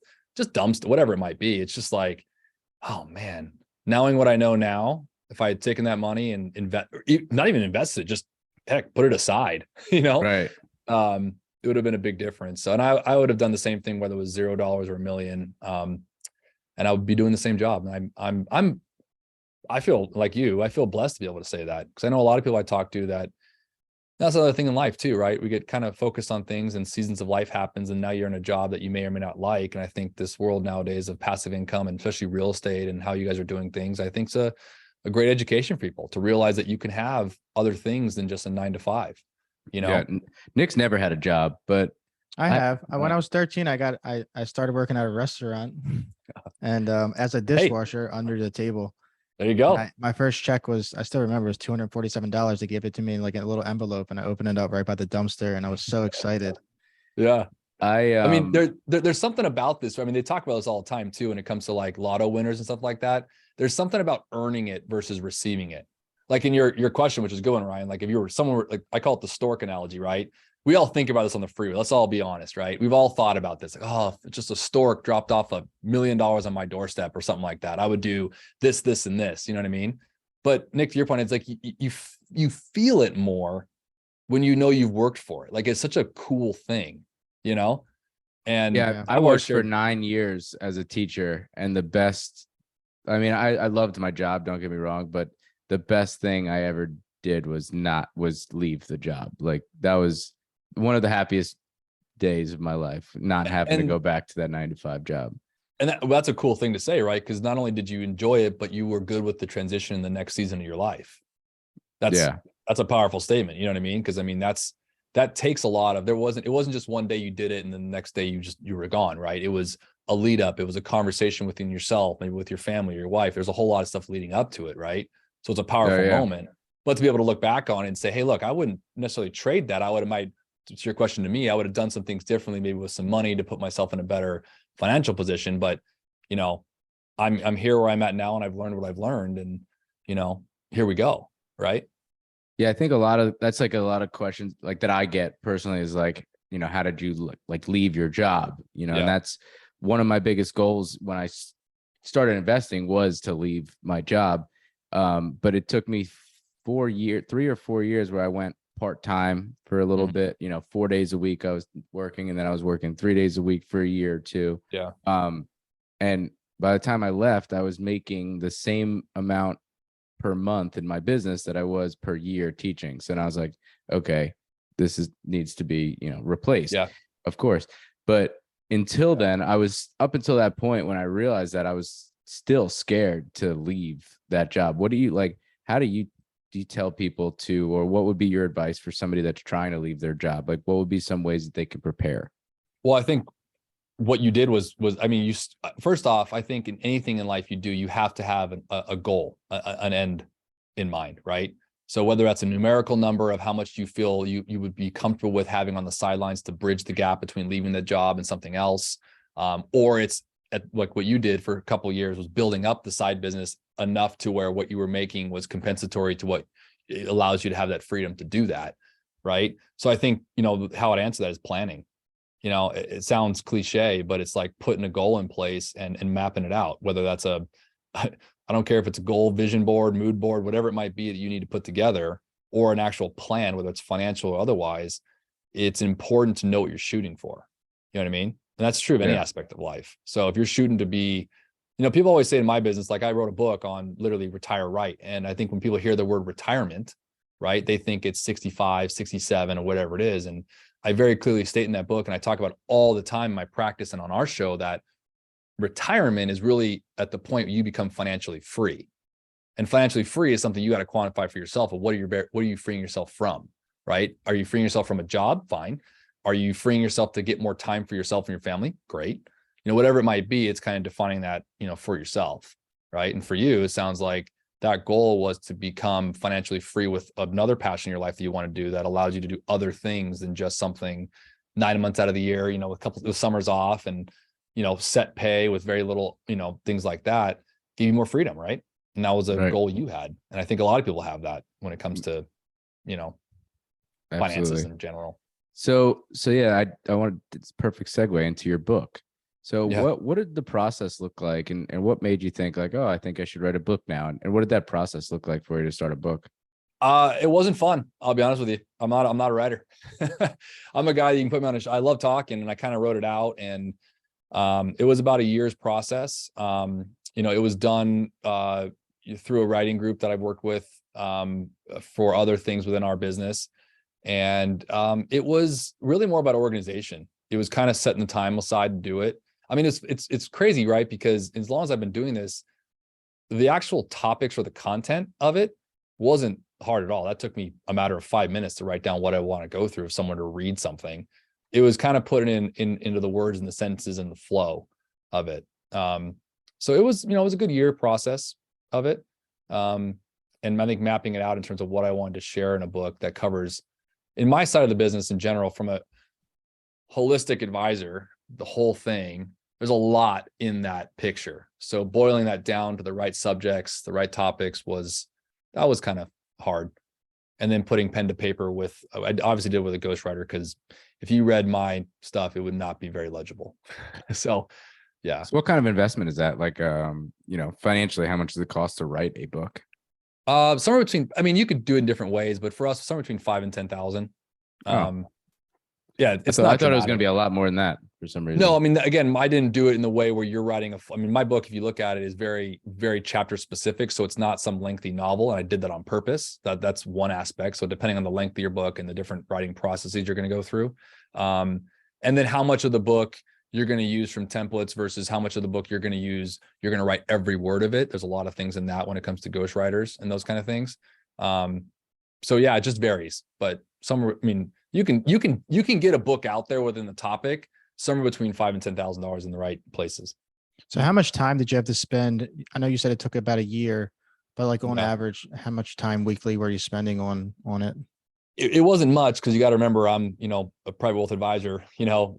dumb stuff, whatever it might be. It's just like, oh man, knowing what I know now, if I had taken that money and not even invested it, just heck, put it aside, Right. it would have been a big difference. So, and I would have done the same thing, whether it was $0 or $1 million. And I would be doing the same job. And I feel like I feel blessed to be able to say that, because I know a lot of people I talk to that that's another thing in life too, right? We get kind of focused on things and seasons of life happens. And now you're in a job that you may or may not like. And I think this world nowadays of passive income and especially real estate and how you guys are doing things, I think it's a great education for people to realize that you can have other things than just a 9 to 5, Yeah. Nick's never had a job, but I have. When I was 13, I started working at a restaurant and as a dishwasher under the table. There you go. My first check was, I still remember, it was $247. They gave it to me in like a little envelope and I opened it up right by the dumpster and I was so excited. Yeah. I mean, um, there's something about this. I mean, they talk about this all the time too, when it comes to like lotto winners and stuff like that. There's something about earning it versus receiving it. Like in your question, which is good one, Ryan. Like if you were someone, like I call it the stork analogy, right? We all think about this on the freeway. Let's all be honest, right? We've all thought about this. Like, oh, if just a stork dropped off $1 million on my doorstep or something like that, I would do this, this, and this. You know what I mean? But Nick, to your point, it's like you feel it more when you know you've worked for it. Like it's such a cool thing, And yeah, I worked for 9 years as a teacher, and the best. I mean, I loved my job. Don't get me wrong, but the best thing I ever did was leave the job. Like that was one of the happiest days of my life, not having to go back to that 9 to 5 job. And that's a cool thing to say, right? Because not only did you enjoy it, but you were good with the transition in the next season of your life. That's a powerful statement. You know what I mean? Because I mean, that takes a lot of, it wasn't just one day you did it and then the next day you were gone, right? It was a lead up. It was a conversation within yourself, maybe with your family or your wife. There's a whole lot of stuff leading up to it, right? So it's a powerful moment. But to be able to look back on it and say, hey, look, I wouldn't necessarily trade that. To your question to me, I would have done some things differently, maybe with some money to put myself in a better financial position. But, I'm here where I'm at now and I've learned what I've learned and, here we go. Right. Yeah. I think that's like a lot of questions like that I get personally is like, how did you like leave your job? And that's one of my biggest goals when I started investing was to leave my job. But it took me 3 or 4 years where I went part-time for a little bit, 4 days a week I was working, and then I was working 3 days a week for a year or two. Yeah. And by the time I left, I was making the same amount per month in my business that I was per year teaching. So then I was like, okay, needs to be, replaced. Yeah. Of course. But until then, up until that point when I realized that, I was still scared to leave that job. What do you like? How do you tell people or what would be your advice for somebody that's trying to leave their job? Like, what would be some ways that they could prepare? Well, I think what you did was, I mean, first off, I think in anything in life you do, you have to have a goal, an end in mind, right? So whether that's a numerical number of how much you feel you would be comfortable with having on the sidelines to bridge the gap between leaving the job and something else, or it's like what you did for a couple of years was building up the side business enough to where what you were making was compensatory to what it allows you to have that freedom to do that, right? So I think, how I'd answer that is planning. It sounds cliche, but it's like putting a goal in place and mapping it out, whether that's I don't care if it's a goal, vision board, mood board, whatever it might be that you need to put together. or an actual plan, whether it's financial or otherwise, it's important to know what you're shooting for. You know what I mean? And that's true of any aspect of life. So if you're shooting to be, people always say in my business, like I wrote a book on literally retire right. And I think when people hear the word retirement, right, they think it's 65, 67 or whatever it is. And I very clearly state in that book, and I talk about all the time in my practice and on our show, that retirement is really at the point where you become financially free. And financially free is something you got to quantify for yourself. Of what are you freeing yourself from, right? Are you freeing yourself from a job? Fine. Are you freeing yourself to get more time for yourself and your family? Great. Whatever it might be, it's kind of defining that, for yourself, right? And for you, it sounds like that goal was to become financially free with another passion in your life that you want to do that allows you to do other things than just something 9 months out of the year, with a couple of summers off and, set pay with very little, things like that, give you more freedom, right? And that was a goal you had. And I think a lot of people have that when it comes to, finances in general. So yeah, I want, it's a perfect segue into your book. So what did the process look like, and what made you think like, oh, I think I should write a book now? And what did that process look like for you to start a book? It wasn't fun. I'll be honest with you. I'm not a writer. I'm a guy that you can put me on I love talking, and I kind of wrote it out, and it was about a year's process. It was done through a writing group that I've worked with for other things within our business. And it was really more about organization. It was kind of setting the time aside to do it. I mean, it's crazy, right? Because as long as I've been doing this, the actual topics or the content of it wasn't hard at all. That took me a matter of 5 minutes to write down what I want to go through if someone to read something. It was kind of putting into the words and the sentences and the flow of it. So it was, it was a good year process of it. And I think mapping it out in terms of what I wanted to share in a book that covers, in my side of the business in general, from a holistic advisor, the whole thing, there's a lot in that picture. So boiling that down to the right subjects, the right topics was kind of hard. And then putting pen to paper with, I obviously did with a ghostwriter, because if you read my stuff, it would not be very legible. So, yeah. So what kind of investment is that? Like, financially, how much does it cost to write a book? Somewhere between, I mean, you could do it in different ways, but for us, somewhere between 5,000 and 10,000. Yeah, it's I thought it was going to be a lot more than that for some reason. No, I mean, again, I didn't do it in the way where you're writing my book, if you look at it, is very, very chapter specific. So it's not some lengthy novel. And I did that on purpose. That's one aspect. So depending on the length of your book and the different writing processes you're going to go through. And then how much of the book you're going to use from templates versus how much of the book you're going to write every word of it. There's a lot of things in that when it comes to ghostwriters and those kind of things. So yeah, it just varies, but you can get a book out there within the topic somewhere between $5,000 and $10,000 in the right places. So how much time did you have to spend? I know you said it took about a year, but like on average, how much time weekly were you spending on it? It wasn't much, because you got to remember I'm, a private wealth advisor,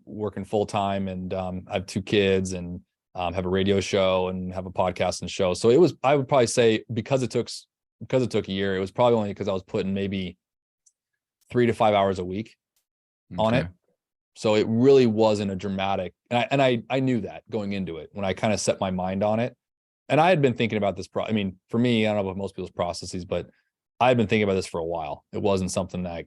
working full time, and I have 2 kids and have a radio show and have a podcast and show. So I would probably say because it took a year, it was probably only because I was putting maybe 3 to 5 hours a week on it. So it really wasn't a dramatic, and I knew that going into it when I kind of set my mind on it. And I had been thinking about this. For me, I don't know about most people's processes, but I had been thinking about this for a while. It wasn't something that,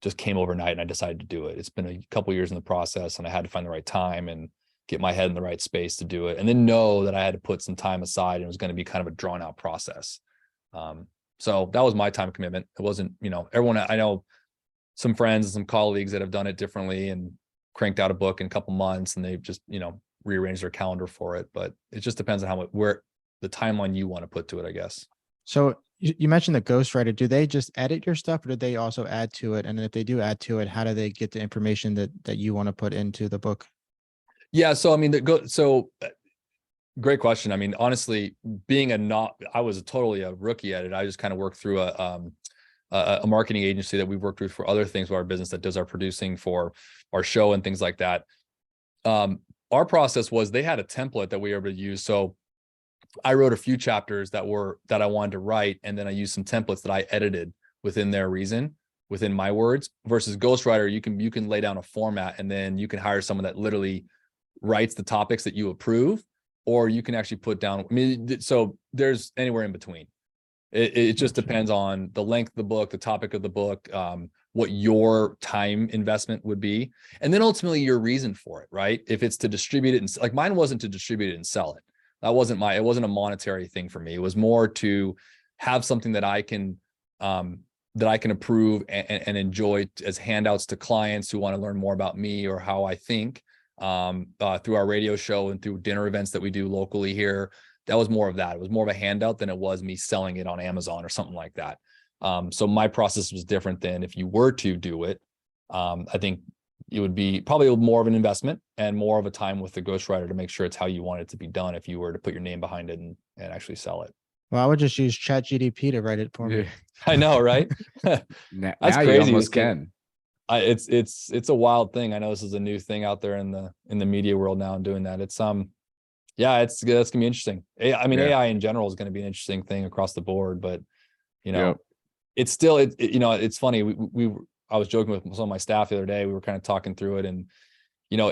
just came overnight and I decided to do it. It's been a couple of years in the process, and I had to find the right time and get my head in the right space to do it. And then know that I had to put some time aside, and it was going to be kind of a drawn out process. So that was my time commitment. It wasn't, everyone, I know some friends and some colleagues that have done it differently and cranked out a book in a couple months, and they've just, rearranged their calendar for it. But it just depends on where the timeline you want to put to it, I guess. So you mentioned the ghostwriter. Do they just edit your stuff, or do they also add to it? And if they do add to it, how do they get the information that you want to put into the book? Yeah. So, great question. Honestly, I was totally a rookie at it. I just kind of worked through a marketing agency that we've worked with for other things with our business that does our producing for our show and things like that. Our process was they had a template that we were able to use. So I wrote a few chapters that I wanted to write, and then I used some templates that I edited within their reason, within my words. Versus ghostwriter, you can lay down a format, and then you can hire someone that literally writes the topics that you approve, or you can actually put down. So there's anywhere in between. It just depends on the length of the book, the topic of the book, what your time investment would be, and then ultimately your reason for it, right? If it's to distribute it, and like mine wasn't to distribute it and sell it. That wasn't it wasn't a monetary thing for me. It was more to have something that I can approve and enjoy as handouts to clients who want to learn more about me or how I think, through our radio show and through dinner events that we do locally here. That was more of that. It was more of a handout than it was me selling it on Amazon or something like that. So my process was different than if you were to do it. I think it would be probably more of an investment and more of a time with the ghostwriter to make sure it's how you want it to be done if you were to put your name behind it and actually sell it. Well, I would just use ChatGPT to write it for me. I know, right? Now That's you crazy. almost can. It's a wild thing. I know this is a new thing out there in the media world now and doing that. It's yeah, that's gonna be interesting. I mean, AI in general is going to be an interesting thing across the board, but you know, it's still you know, it's funny. I was joking with some of my staff the other day. We were kind of talking through it, and you know,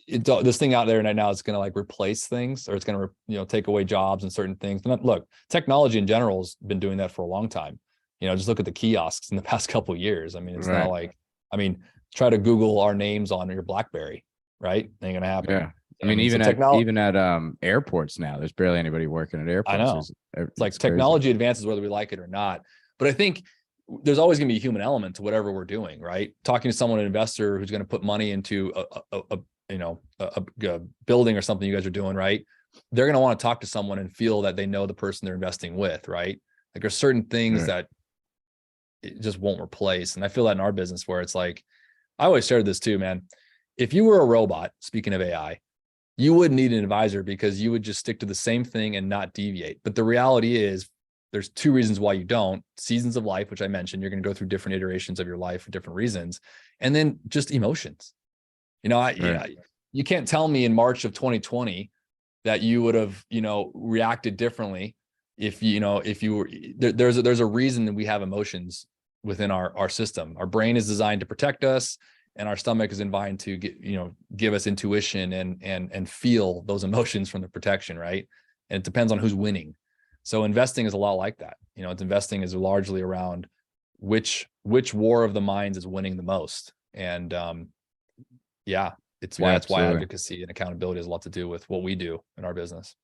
this thing out there right now is going to like replace things, or it's going to take away jobs and certain things. And look, technology in general has been doing that for a long time. You know, just look at the kiosks in the past couple of years. I mean, it's not like, I mean, try to Google our names on your BlackBerry, right? Ain't gonna happen. Yeah. I mean, even at airports now, there's barely anybody working at airports. I know. It's like technology advances whether we like it or not. But I think there's always going to be a human element to whatever we're doing, right? Talking to someone, an investor who's going to put money into a building or something you guys are doing, right? They're going to want to talk to someone and feel that they know the person they're investing with, right? Like there's certain things that it just won't replace. And I feel that in our business where it's like, I always shared this too, man. If you were a robot, speaking of AI, you wouldn't need an advisor because you would just stick to the same thing and not deviate. But the reality is there's two reasons why you don't. Seasons of life, which I mentioned, you're going to go through different iterations of your life for different reasons. And then just emotions. You know, you can't tell me in March of 2020 that you would have, reacted differently if you were, there's a reason that we have emotions within our system. Our brain is designed to protect us, and our stomach is designed to give us intuition and feel those emotions from the protection, right? And it depends on who's winning. So investing is a lot like that. It's investing is largely around which war of the minds is winning the most. And that's why advocacy and accountability has a lot to do with what we do in our business.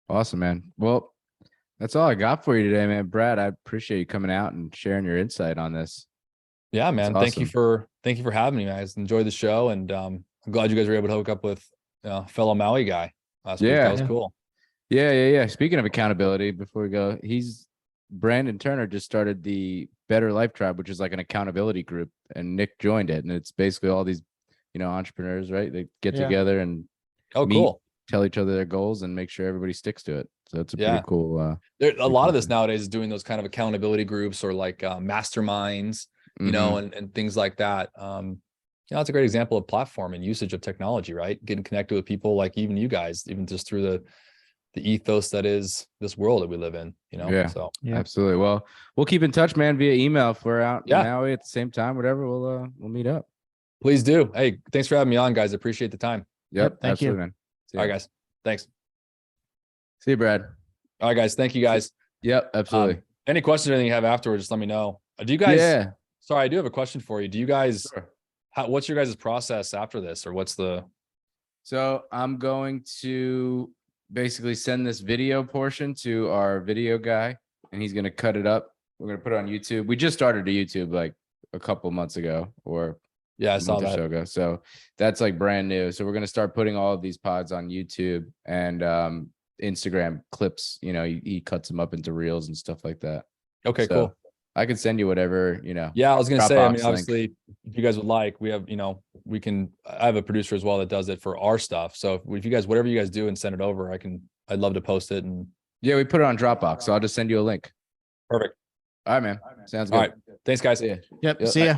Awesome, man. Well, that's all I got for you today, man. Brad, I appreciate you coming out and sharing your insight on this. Yeah, man. Awesome. Thank you for having me, guys. Enjoy the show. And I'm glad you guys were able to hook up with a fellow Maui guy last week. That was cool. Yeah. Speaking of accountability, before we go, Brandon Turner just started the Better Life Tribe, which is like an accountability group, and Nick joined it. And it's basically all these, entrepreneurs, right? They get together and cool. Tell each other their goals and make sure everybody sticks to it. So it's a pretty cool. There a lot of this nowadays is doing those kind of accountability groups or like masterminds, and things like that. It's a great example of platform and usage of technology, right? Getting connected with people like even you guys, even just through the ethos that is this world that we live in, So absolutely. Well, we'll keep in touch, man, via email if we're out in Maui at the same time, whatever. We'll meet up. Please do. Hey, thanks for having me on, guys. I appreciate the time. Yep. Thank you, man. All right, guys. Thanks. See you, Brad. All right, guys. Thank you, guys. Yep, absolutely. Any questions or anything you have afterwards, just let me know. Do you guys? Yeah. Sorry, I do have a question for you. Do you guys? Sure. What's your guys' process after this, or what's the? So I'm going to basically send this video portion to our video guy, and he's going to cut it up. We're going to put it on YouTube. We just started a YouTube like a couple months ago, or I saw that. So that's like brand new. So we're going to start putting all of these pods on YouTube and Instagram clips. He cuts them up into reels and stuff like that. Okay, so cool. I can send you whatever, Yeah, I was going to say, obviously, if you guys would like, we have, I have a producer as well that does it for our stuff. So if you guys, whatever you guys do and send it over, I'd love to post it. And yeah, we put it on Dropbox. So I'll just send you a link. Perfect. All right, man. Sounds good. All right. Thanks, guys. See ya. Yep. See ya.